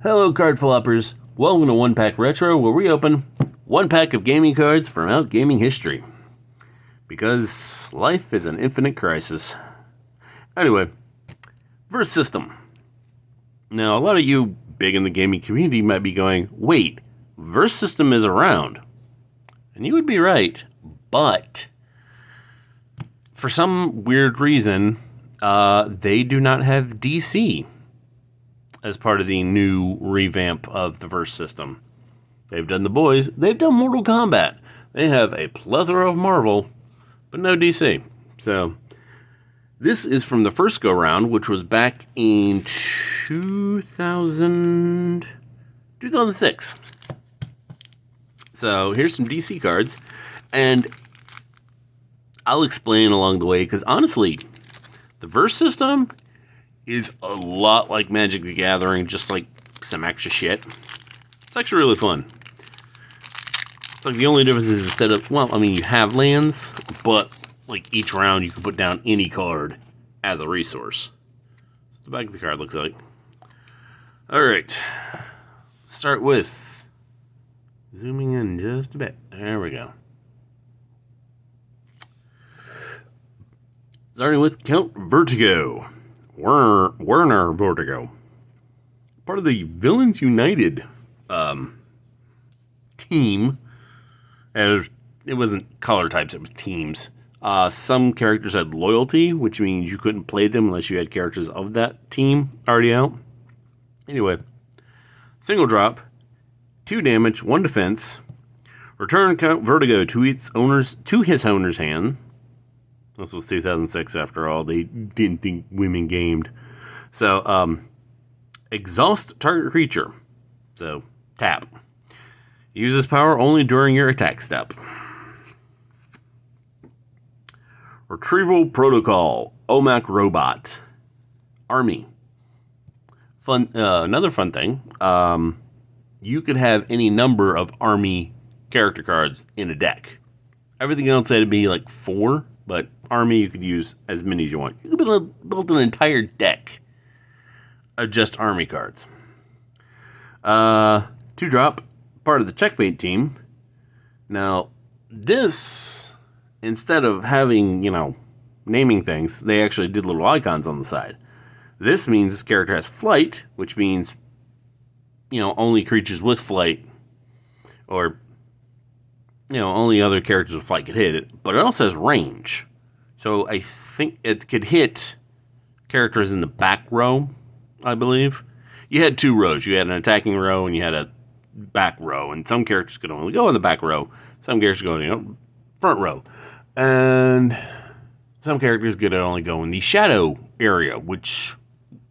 Hello, card floppers. Welcome to One Pack Retro, where we open one pack of gaming cards from out gaming history. Because life is an infinite crisis. Anyway, Verse System. Now, a lot of you big in the gaming community might be going, wait, Verse System is around. And you would be right, but for some weird reason, they do not have DC as part of the new revamp of the Verse System. They've done The Boys, they've done Mortal Kombat, they have a plethora of Marvel, but no DC. So, this is from the first go-round, which was back in 2006. So, here's some DC cards, and I'll explain along the way, because honestly, the Verse System is a lot like Magic the Gathering, just like some extra shit. It's actually really fun. It's like the only difference is instead of, well, I mean, you have lands, but like each round you can put down any card as a resource. That's what the back of the card looks like. Alright. Start with zooming in just a bit. There we go. Starting with Count Vertigo. Werner Vertigo. Part of the Villains United team. And it wasn't color types, it was teams. Some characters had loyalty, which means you couldn't play them unless you had characters of that team already out. Anyway, single drop, 2 damage, 1 defense. Return Count Vertigo to his owner's hand. This was 2006 after all. They didn't think women gamed. So, exhaust target creature. So, tap. Use this power only during your attack step. Retrieval Protocol. OMAC Robot. Army. Another fun thing. You could have any number of Army character cards in a deck. Everything else had to be like 4, but Army you could use as many as you want. You could build an entire deck of just Army cards. 2-drop, part of the Checkmate team. Now, this, instead of having, naming things, they actually did little icons on the side. This means this character has flight, which means, only creatures with flight, or, only other characters with flight could hit it. But it also has range. So I think it could hit characters in the back row, I believe. You had 2 rows. You had an attacking row and you had a back row. And some characters could only go in the back row. Some characters go in the front row. And some characters could only go in the shadow area, which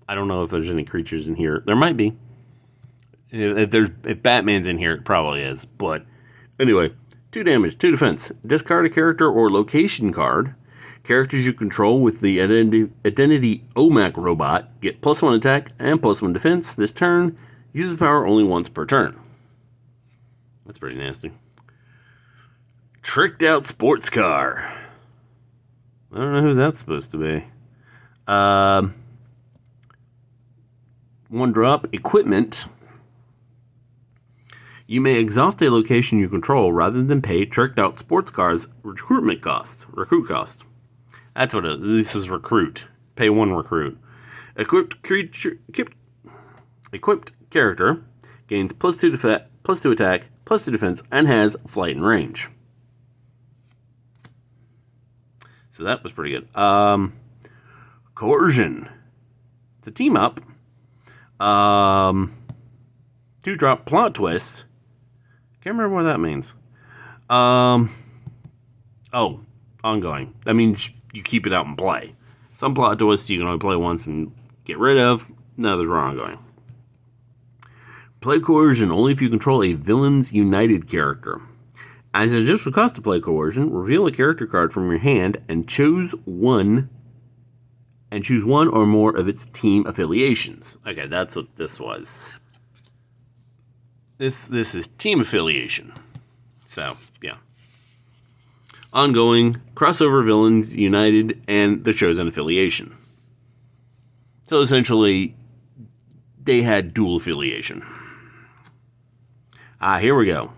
I don't know if there's any creatures in here. There might be. If Batman's in here, it probably is. But anyway, 2 damage, 2 defense. Discard a character or location card. Characters you control with the Identity OMAC Robot get +1 attack and +1 defense this turn. Uses power only once per turn. That's pretty nasty. Tricked Out Sports Car. I don't know who that's supposed to be. 1 drop. Equipment. You may exhaust a location you control rather than pay Tricked Out Sports Car's recruit cost. That's what it is. This is recruit. Pay 1 recruit. Equipped character gains +2 attack, +2 defense, and has flight and range. So that was pretty good. Coercion. It's a team up. 2-drop plot twist. Can't remember what that means. Ongoing. That means you keep it out and play. Some plot twists you can only play once and get rid of. No, there's ongoing. Play Coercion only if you control a Villains United character. As an additional cost to play Coercion, reveal a character card from your hand and choose one or more of its team affiliations. Okay, that's what this was. This is team affiliation. So, yeah. Ongoing, crossover Villains United and the Chosen affiliation. So essentially, they had dual affiliation. Here we go.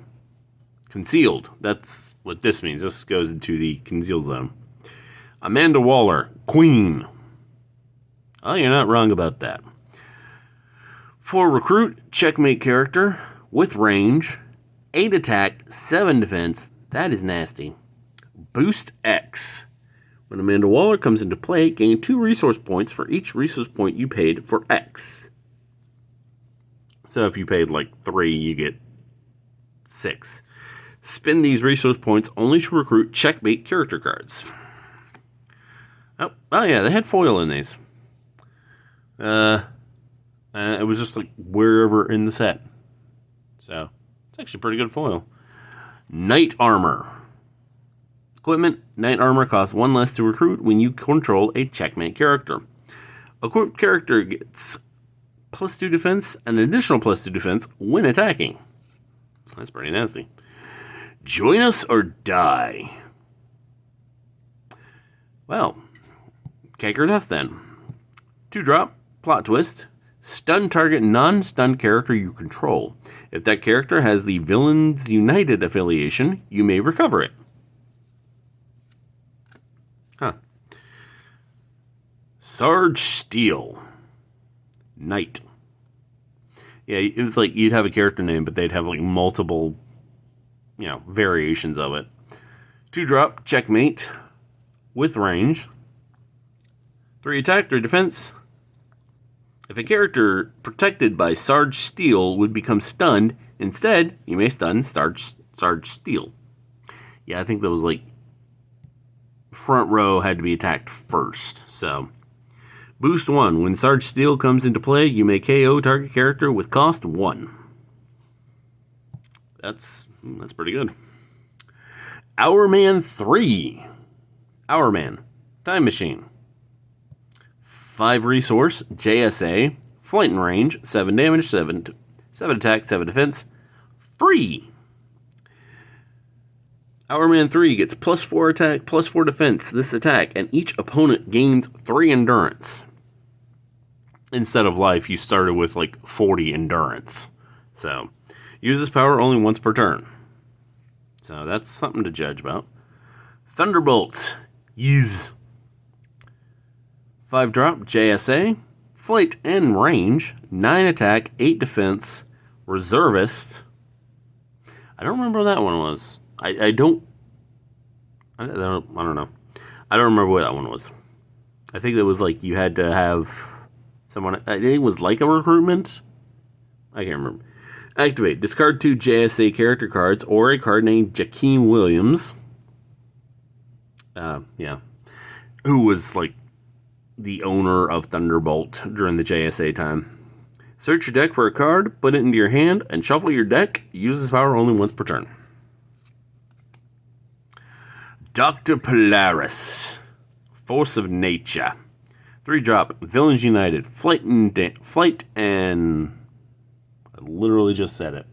Concealed. That's what this means. This goes into the concealed zone. Amanda Waller, Queen. Oh, you're not wrong about that. For recruit, checkmate character with range, 8 attack, 7 defense. That is nasty. Boost X. When Amanda Waller comes into play, gain 2 resource points for each resource point you paid for X. So if you paid like 3, you get 6. Spend these resource points only to recruit checkmate character cards. Oh yeah, they had foil in these. It was just like wherever in the set. So, it's actually pretty good foil. Knight Armor. Equipment, Knight Armor costs 1 less to recruit when you control a checkmate character. Equipped character gets +2 defense and an additional +2 defense when attacking. That's pretty nasty. Join us or die. Well, cake or death then. 2-drop, plot twist. Stun target non-stunned character you control. If that character has the Villains United affiliation, you may recover it. Sarge Steel. Knight. Yeah, it was like you'd have a character name, but they'd have like multiple, variations of it. 2-drop, checkmate, with range. 3 attack, 3 defense. If a character protected by Sarge Steel would become stunned, instead, you may stun Sarge Steel. Yeah, I think that was like front row had to be attacked first, so. Boost 1. When Sarge Steel comes into play, you may KO target character with cost 1. That's pretty good. Hourman 3. Hourman. Time Machine. 5 resource, JSA, flight and range, 7 damage, 7 attack, 7 defense. Free! Hourman 3 gets +4 attack, +4 defense this attack, and each opponent gains 3 endurance. Instead of life, you started with like 40 endurance. So, use this power only once per turn. So that's something to judge about. Thunderbolt. Use. 5-drop, JSA, flight and range, 9 attack, 8 defense, reservist. I don't remember what that one was. I don't know. I don't remember what that one was. I think it was like you had to have someone. I think it was like a recruitment. I can't remember. Activate. Discard 2 JSA character cards or a card named Jakeem Williams. Who was like the owner of Thunderbolt during the JSA time. Search your deck for a card, put it into your hand, and shuffle your deck. Use this power only once per turn. Dr. Polaris. Force of Nature. 3-drop, Villains United. Flight and I literally just said it.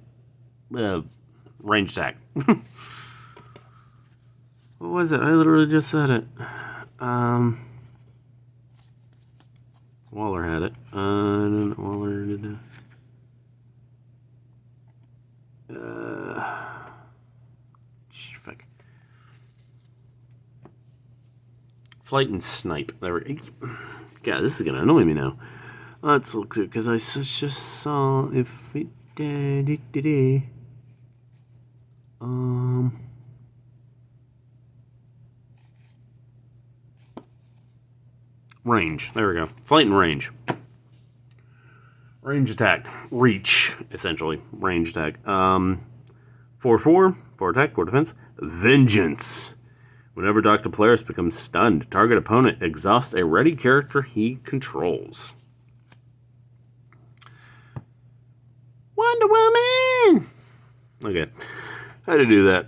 Range attack. What was it? I literally just said it. Waller had it. Waller did that. Fuck. Flight and snipe. God, this is gonna annoy me now. Let's look through because I just saw if it did. Range. There we go. Flight and range. Range attack. Reach, essentially. Range attack. 4/4. 4 attack, 4 defense. Vengeance. Whenever Dr. Polaris becomes stunned, target opponent exhausts a ready character he controls. Wonder Woman! Okay. I had to do that.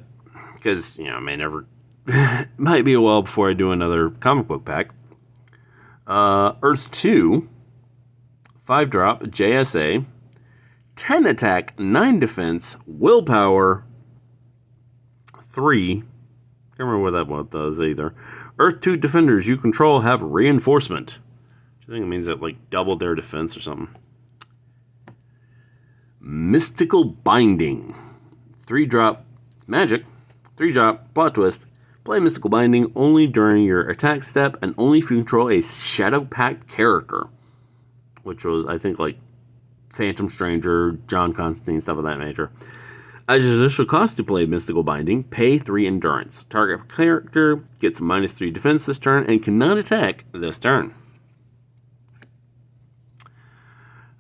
Because, I may never... might be a while before I do another comic book pack. Earth 2, 5-drop, JSA, 10 attack, 9 defense, willpower, 3. Can't remember what that one does either. Earth 2 defenders you control have reinforcement. I think it means that like doubled their defense or something. Mystical Binding. 3-drop magic. 3-drop plot twist. Play Mystical Binding only during your attack step and only if you control a Shadow Pact character. Which was, I think, like Phantom Stranger, John Constantine, stuff of that nature. As your initial cost to play Mystical Binding, pay 3 endurance. Target character gets -3 defense this turn and cannot attack this turn.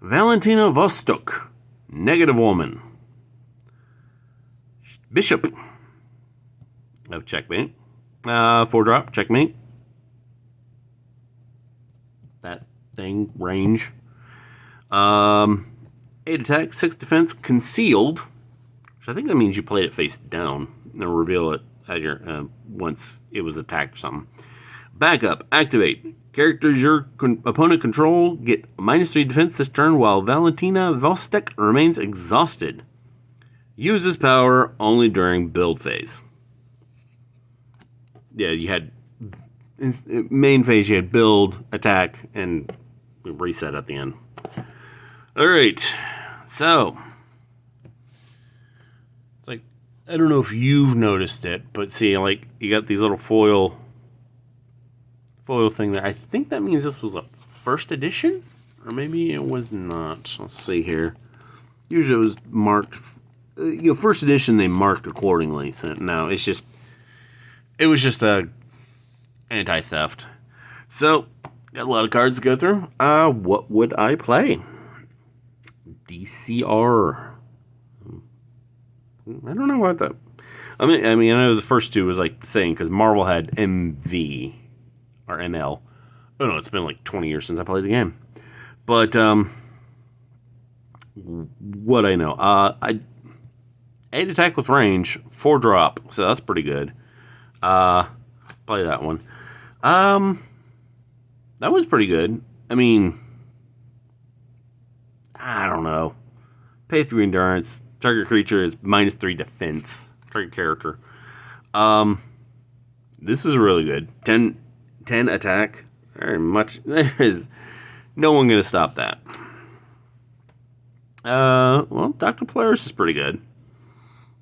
Valentina Vostok. Negative Woman. Bishop of Checkmate. 4-drop, Checkmate. That thing, range. 8 attack, 6 defense, concealed. Which I think that means you played it face down and reveal it at your once it was attacked or something. Backup, activate. Characters your opponent control get -3 defense this turn while Valentina Vostok remains exhausted. Use this power only during build phase. Yeah, you had main phase, you had build, attack, and reset at the end. Alright, so it's like, I don't know if you've noticed it, but see, like, you got these little foil thing there. I think that means this was a first edition, or maybe it was not. Let's see here. Usually it was marked, first edition they marked accordingly. So no, it was just a anti-theft. So got a lot of cards to go through. What would I play? DCR. I don't know what that. I mean, I know the first two was like the thing because Marvel had MV or ML. Oh no, it's been like 20 years since I played the game. But what I know, 8 attack with range, 4-drop, so that's pretty good. Play that one. That was pretty good. I mean, I don't know. Pay 3 endurance. Target creature is -3 defense. Target character. This is really good. 10 attack. Very much. There is no one going to stop that. Well, Dr. Polaris is pretty good.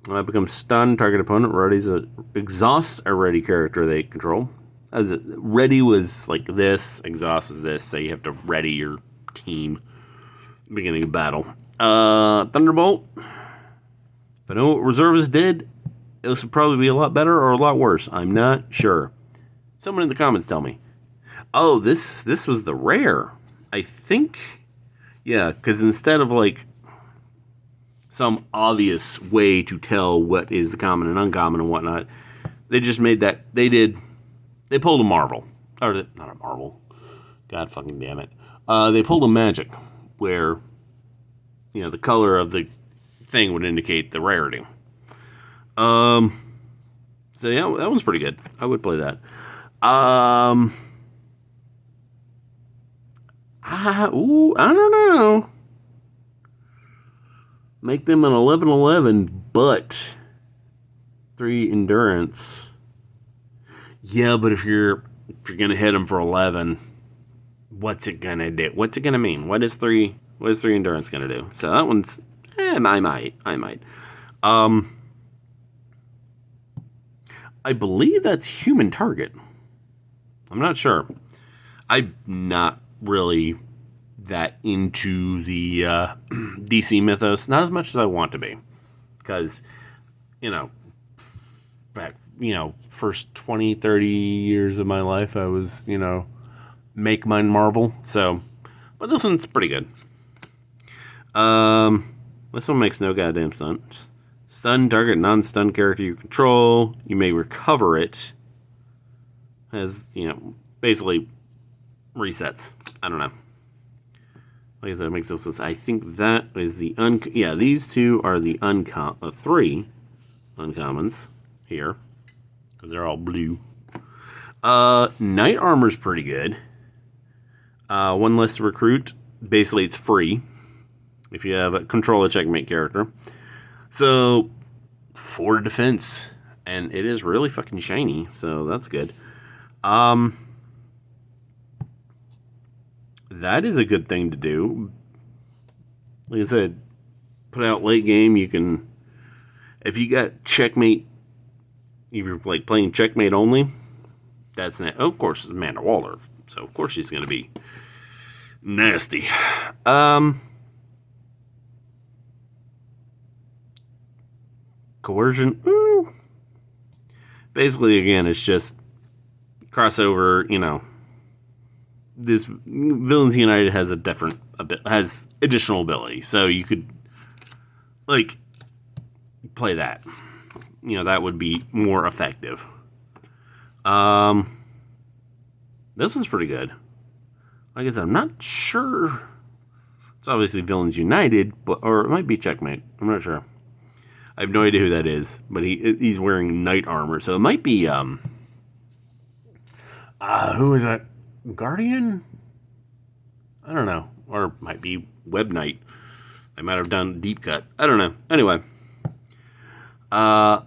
Becomes stunned. Target opponent exhausts a ready character they control. As ready was like this. Exhaust is this. So you have to ready your team. Beginning of battle. Thunderbolt. If I know what Reservist did, this would probably be a lot better or a lot worse. I'm not sure. Someone in the comments tell me. Oh, this was the rare. I think. Yeah, because instead of like some obvious way to tell what is the common and uncommon and whatnot, they just made that. They pulled a Marvel. Or not a Marvel. God fucking damn it. They pulled a Magic where, the color of the thing would indicate the rarity. So yeah, that one's pretty good. I would play that. I don't know. Make them an 11/11, but 3 endurance. Yeah, but if you're gonna hit them for 11, what's it gonna do? What's it gonna mean? What is 3 endurance gonna do? So that one's I might. I believe that's human target. I'm not sure. I'm not really that into the DC mythos, not as much as I want to be, because back first 20-30 years of my life I was make mine Marvel. So but this one's pretty good. This one makes no goddamn sense. Stun target non-stun character you control. You may recover it as basically resets. I don't know. Like I said, it makes no sense. I think that is the these two are the 3 uncommons here. Because they're all blue. Knight Armor's pretty good. 1 less to recruit. Basically, it's free. If you have a control a checkmate character. So, 4 defense. And it is really fucking shiny. So, that's good. That is a good thing to do. Like I said, put out late game. You can, if you got Checkmate, if you're like playing Checkmate only, that's of course it's Amanda Waller, so of course she's going to be nasty. Coercion. Basically, again, it's just crossover. This Villains United has has additional ability, so you could like play that. That would be more effective. This one's pretty good. Like I said, I'm not sure. It's obviously Villains United, or it might be Checkmate. I'm not sure. I have no idea who that is, but he's wearing knight armor, so it might be who is that? Guardian? I don't know, or it might be Web Knight. I might have done deep cut. I don't know. Anyway, not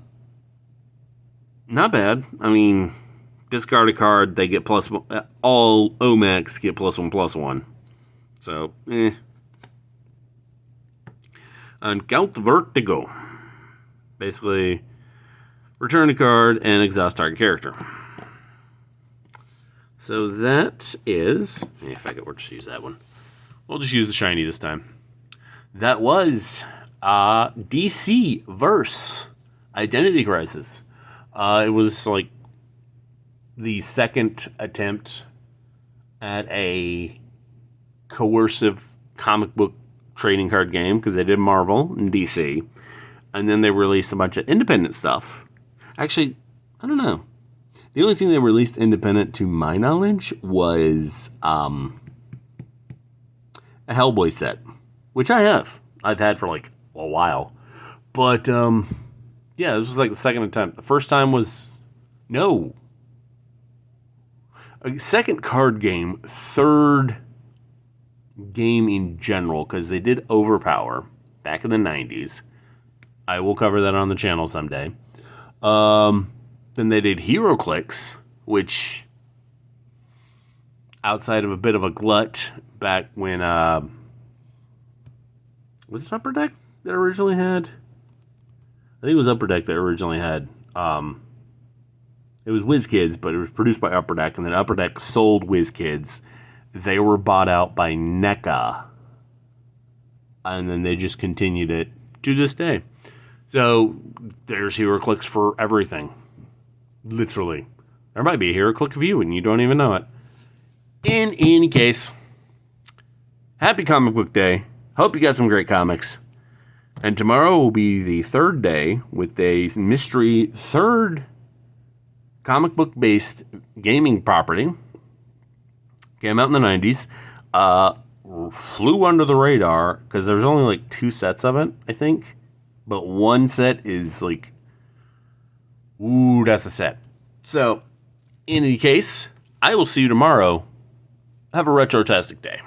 bad. I mean, discard a card, they get +1. All OMACs get +1/+1. So, And Count Vertigo. Basically, return a card and exhaust target character. So that is, if I could just use that one. We'll just use the shiny this time. That was DC Verse Identity Crisis. It was like the second attempt at a coercive comic book trading card game, because they did Marvel and DC, and then they released a bunch of independent stuff. Actually, I don't know. The only thing they released independent, to my knowledge, was a Hellboy set, which I've had for like a while. But yeah, this was like the second attempt. The first time was a second card game, third game in general, because they did Overpower back in the 90s. I will cover that on the channel someday. Then they did HeroClix, which, outside of a bit of a glut back when, was it Upper Deck that originally had? I think it was Upper Deck that originally had, it was WizKids, but it was produced by Upper Deck, and then Upper Deck sold WizKids. They were bought out by NECA, and then they just continued it to this day. So there's HeroClix for everything. Literally. There might be a HeroClix of you and you don't even know it. In any case, happy comic book day. Hope you got some great comics. And tomorrow will be the third day with a mystery third comic book based gaming property. Came out in the 90s. Flew under the radar because there's only like 2 sets of it, I think. But one set is like, ooh, that's a set. So, in any case, I will see you tomorrow. Have a retrotastic day.